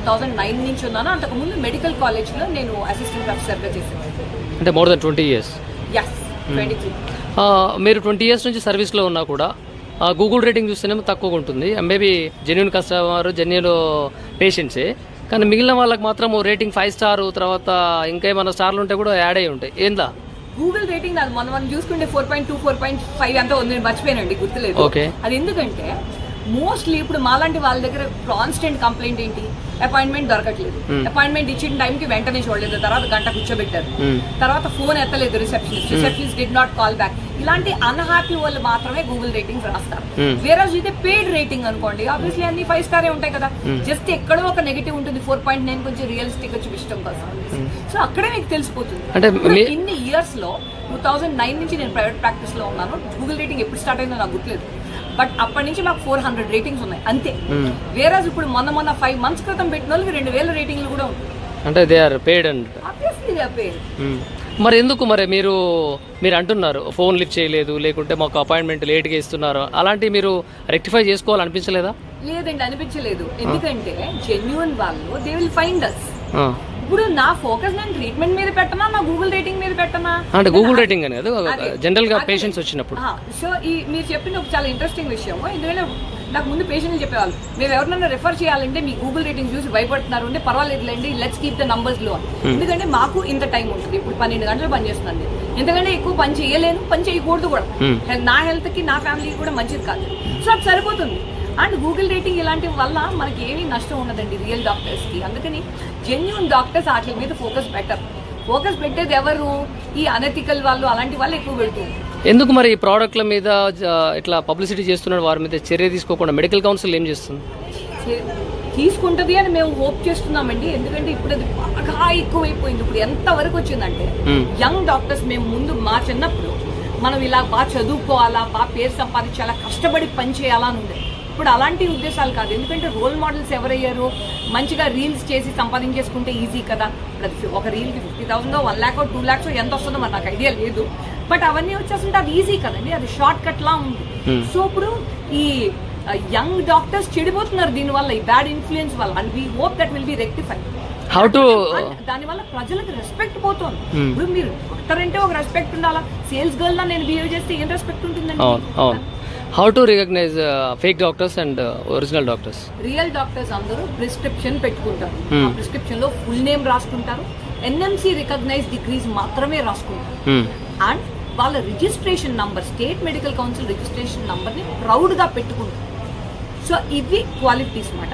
2009 నుంచి ఉన్నాను. అంతకుముందు మెడికల్ కాలేజ్లో నేను అసిస్టెంట్ ప్రొఫెసర్గా చేశాను. అంటే మోర్ దెన్ 20 years. ఎస్, 23. మీరు 20 years నుంచి సర్వీస్లో ఉన్నా కూడా గూగుల్ రేటింగ్ చూస్తేనేమో తక్కువగా ఉంటుంది. మేబీ జెన్యున్ కస్టమర్, జెన్యున్ పేషెంట్సే, కానీ మిగిలిన వాళ్ళకి మాత్రం రేటింగ్ 5 స్టార్, తర్వాత ఇంకా ఏమైనా స్టార్లు ఉంటే కూడా యాడ్ అయ్యి ఉంటాయి. ఏందా గూగుల్ రేటింగ్ అది మనం చూసుకుంటే 4.2, 4.5 అంతా ఉంది, మర్చిపోయానండి, గుర్తులేదు. ఓకే, అది ఎందుకంటే మోస్ట్లీ ఇప్పుడు మాలాంటి వాళ్ళ దగ్గర కాన్స్టెంట్ కంప్లైంట్ ఏంటి, అపాయింట్మెంట్ దొరకట్లేదు. అపాయింట్మెంట్ ఇచ్చిన టైంకి వెంటనే చూడలేదు, తర్వాత గంట కూర్చోబెట్టారు, తర్వాత ఫోన్ ఎత్తలేదు receptionist did not call back. ఇలాంటి అన్హ్యాపీ వాళ్ళు మాత్రమే గూగుల్ రేటింగ్స్ రాస్తారు. వేరే ఇదే పెయిడ్ రేటింగ్ అనుకోండి, ఆబ్వియస్లీ అన్ని 5 స్టారే ఉంటాయి కదా. జస్ట్ ఎక్కడో ఒక నెగిటివ్ ఉంటుంది, 4.9 కొంచెం రియలిస్టిక్ గా చూపించడం కోసం. సో అక్కడే మీకు తెలిసిపోతుంది. అంటే ఇన్ని ఇయర్స్ లో 2009 నుంచి నేను ప్రైవేట్ ప్రాక్టీస్ లో ఉన్నాను. గూగుల్ రేటింగ్ ఎప్పుడు స్టార్ట్ అయిందో నాకు గుర్తులేదు, బట్ అప్పటి నుంచి మాకు 400 రేటింగ్స్ ఉన్నాయి అంతే. వేరే ఇప్పుడు మొన్న 5 months క్రితం పెట్టిన వాళ్ళకి 2000 రేటింగ్లు కూడా ఉంటాయి. అంటే they are paid and obviously they are paid. మరి ఎందుకు మరి మీరు అంటున్నారు ఫోన్ లిఫ్ట్ చేయలేదు, లేకుంటే మాకు అపాయింట్మెంట్ లేట్గా ఇస్తున్నారు, అలాంటివి మీరు రెక్టిఫై చేసుకోవాలనిపించలేదా? లేదండి, అనిపించలేదు. ఎందుకంటే జెన్యూన్ వాళ్ళు దే విల్ ఫైండ్ అస్. ఇప్పుడు నా ఫోకస్ నేను ట్రీట్మెంట్ మీద పెట్టనా, నా గూగుల్ రేటింగ్ మీద పెట్టనా? అంటే గూగుల్ రేటింగ్ అనేది జనరల్ గా పేషెంట్స్ వచ్చినప్పుడు. సో ఈ మీరు చెప్పిన ఒక చాలా ఇంట్రెస్టింగ్ విషయం. ఎందుకంటే నాకు ముందు పేషెంట్లు చెప్పేవాళ్ళు, మేము ఎవరినైనా రెఫర్ చేయాలంటే మీ గూగుల్ రేటింగ్ చూసి భయపడుతున్నారు అంటే పర్వాలేదులేండి, లెట్స్ కీప్ ద నంబర్స్ లో. ఎందుకంటే మాకు ఇంత టైం ఉంటుంది, ఇప్పుడు 12 గంటలు పని చేస్తున్నాను. ఎందుకంటే ఎక్కువ పని చేయలేను, పని చేయకూడదు కూడా. నా హెల్త్ కి నా ఫ్యామిలీకి కూడా మంచిది కాదు. సో అది సరిపోతుంది. అండ్ గూగుల్ రేటింగ్ ఇలాంటి వల్ల మనకి ఏమీ నష్టం ఉండదండి రియల్ డాక్టర్స్ కి. అందుకని జెన్యూన్ డాక్టర్స్ వాటి మీద ఫోకస్ పెట్టేది ఎవరు? ఈ అనెథికల్ వాళ్ళు, అలాంటి వాళ్ళు ఎక్కువ పెడుతుంది. ఎందుకు మరి ఈ ప్రోడక్ట్ల మీద ఇట్లా పబ్లిసిటీ చేస్తున్న వారి మీద చర్య తీసుకోకుండా మెడికల్ కౌన్సిల్ ఏం చేస్తుంది? తీసుకుంటది అని మేము హోప్ చేస్తున్నామండి. ఎందుకంటే ఇప్పుడు అది బాగా ఎక్కువైపోయింది. ఇప్పుడు ఎంత వరకు వచ్చిందంటే యంగ్ డాక్టర్స్, మేము ముందు మా చిన్నప్పుడు మనం ఇలా బాగా చదువుకోవాలా, బాగా పేరు సంపాదించాలా, కష్టపడి పని చేయాలా అని ఉంది. ఇప్పుడు అలాంటి ఉద్దేశాలు కాదు. ఎందుకంటే రోల్ మోడల్స్ ఎవరయ్యారు? మంచిగా రీల్స్ చేసి సంపాదించేసుకుంటే ఈజీ కదా. ఒక రీల్కి 50,000, 1 lakh, 2 lakhs ఎంత వస్తుందో మరి నాకు ఐడియా లేదు. బట్ అవన్నీ వచ్చేస్తుంటే అది ఈజీ కదండి, అది షార్ట్ కట్ లా ఉంది. సో ఇప్పుడు ఈ యంగ్ డాక్టర్స్ చెడిపోతున్నారు దీనివల్ల, ఈ బ్యాడ్ ఇన్ఫ్లుయెన్స్ వల్ల. And we hope that will be rectified. దాని వల్ల ప్రజలకు రెస్పెక్ట్ పోతుంది. ఇప్పుడు మీరు డాక్టర్ అంటే ఒక రెస్పెక్ట్ ఉండాలా. సేల్స్ గర్ల్ లా నేను బిహేవ్ చేస్తే ఏం రెస్పెక్ట్ ఉంటుందండి? How to recognise fake doctors and original doctors? Real doctors అందరూ ప్రిస్క్రిప్షన్ పెట్టుకుంటారు. ఆ ప్రిస్క్రిప్షన్ లో ఫుల్ నేమ్ రాసుకుంటారు, ఎన్ఎంసి రికగ్నైజ్ డిగ్రీస్ మాత్రమే రాసుకుంటారు. అండ్ వాళ్ళ registration number, state medical council registration number ని ప్రౌడ్ గా పెట్టుకుంటారు. సో ఇవి క్వాలిటీస్ మాట.